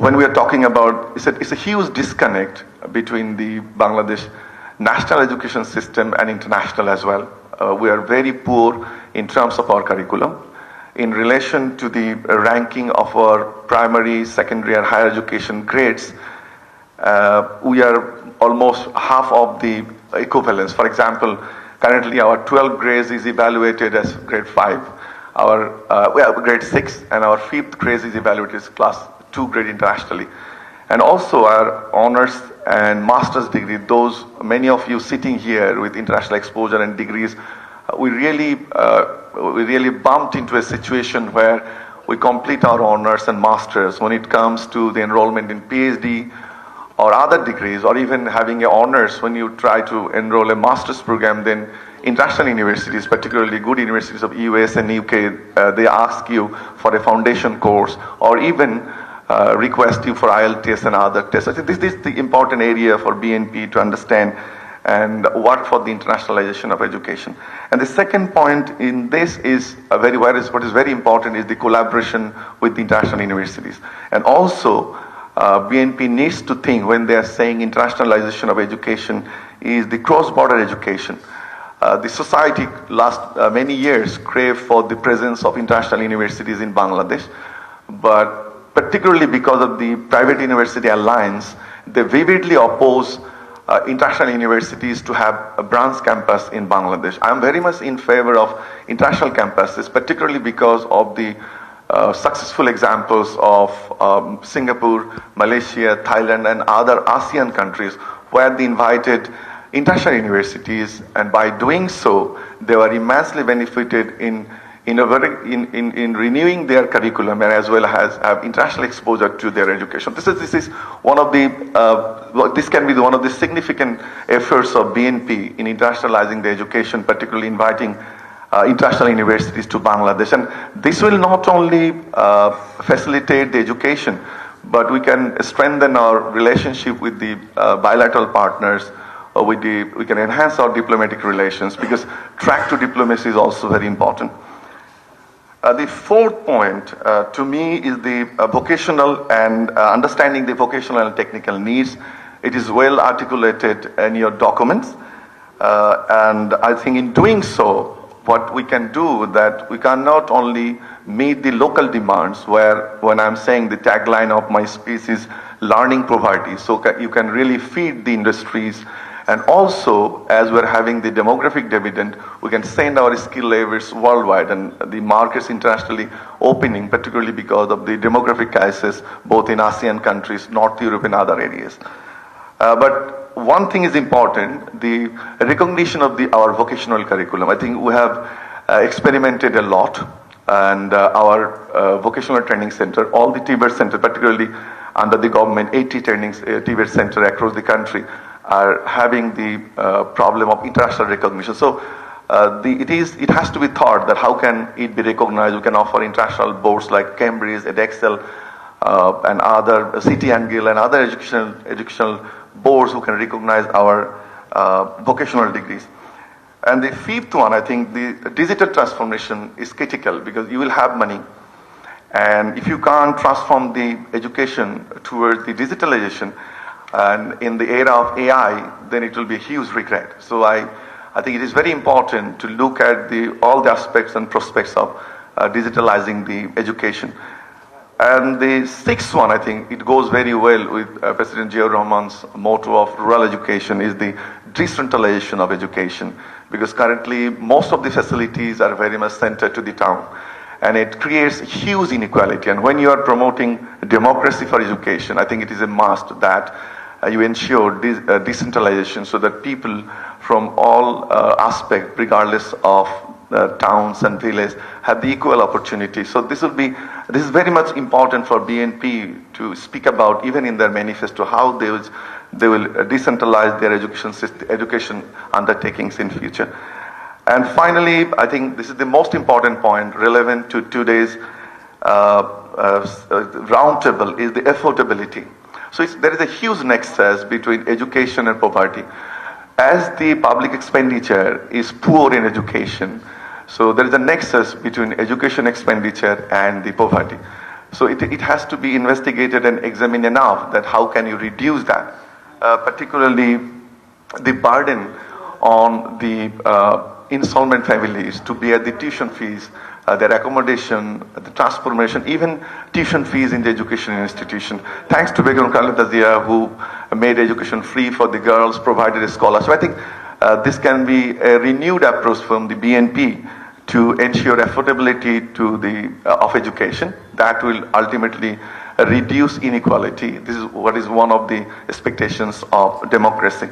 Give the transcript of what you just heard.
when we are talking about, it's a huge disconnect between the Bangladesh national education system and international as well. We are very poor in terms of our curriculum. In relation to the ranking of our primary, secondary, and higher education grades, we are almost half of the equivalence. For example, currently our 12 grades is evaluated as grade 5, grade 6, and our 5th grade is evaluated as class 2 grade internationally. And also our honors and master's degree, those many of you sitting here with international exposure and degrees, we really bumped into a situation where we complete our honors and masters. When it comes to the enrollment in PhD or other degrees, or even having a honors, when you try to enroll a master's program, then international universities, particularly good universities of US and UK, they ask you for a foundation course, or even request you for IELTS and other tests. I think this is the important area for BNP to understand and work for the internationalization of education. And the second point in this is what is very important is the collaboration with the international universities. And also, BNP needs to think, when they are saying internationalization of education, is the cross-border education. The society last many years craved for the presence of international universities in Bangladesh, but particularly because of the private university alliance, they vividly oppose international universities to have a branch campus in Bangladesh. I'm very much in favor of international campuses, particularly because of the successful examples of Singapore, Malaysia, Thailand, and other ASEAN countries where they invited international universities, and by doing so, they were immensely benefited in renewing their curriculum, and as well as have international exposure to their education. This is one of the this can be one of the significant efforts of BNP in internationalizing the education, particularly inviting international universities to Bangladesh. And this will not only facilitate the education, but we can strengthen our relationship with the bilateral partners. We can enhance our diplomatic relations, because track to diplomacy is also very important. The fourth point to me is the vocational and understanding the vocational and technical needs. It is well articulated in your documents, and I think in doing so, what we can do that we can not only meet the local demands, where when I'm saying the tagline of my speech is learning poverty, so you can really feed the industries. And also, as we're having the demographic dividend, we can send our skill labors worldwide, and the markets internationally opening, particularly because of the demographic crisis, both in ASEAN countries, North Europe, and other areas. But one thing is important, the recognition of our vocational curriculum. I think we have experimented a lot, and our vocational training center, all the TVET center, particularly under the government, 80 TVET center across the country, are having the problem of international recognition. So it has to be thought that how can it be recognized? We can offer international boards like Cambridge, Edexcel, and other City and Guild and other educational boards who can recognize our vocational degrees. And the fifth one, I think the digital transformation is critical, because you will have money, and if you can't transform the education towards the digitalization, and in the era of AI, then it will be a huge regret. So I think it is very important to look at all the aspects and prospects of digitalizing the education. And the sixth one, I think it goes very well with President Ziaur Rahman's motto of rural education, is the decentralization of education, because currently most of the facilities are very much centered to the town, and it creates huge inequality. And when you are promoting democracy for education, I think it is a must that you ensure decentralization, so that people from all aspects, regardless of towns and villages, have the equal opportunity. So this is very much important for BNP to speak about, even in their manifesto, how they will decentralize their education undertakings in future. And finally, I think this is the most important point relevant to today's roundtable, is the affordability. So there is a huge nexus between education and poverty. As the public expenditure is poor in education, so there is a nexus between education expenditure and the poverty. So it has to be investigated and examined enough that how can you reduce that, particularly the burden on the insolvent families to bear the tuition fees, their accommodation, the transformation, even tuition fees in the education institution. Thanks to Begum Khaleda Zia, who made education free for the girls, provided a scholarship. So I think this can be a renewed approach from the BNP to ensure affordability to the of education. That will ultimately reduce inequality. This is what is one of the expectations of democracy.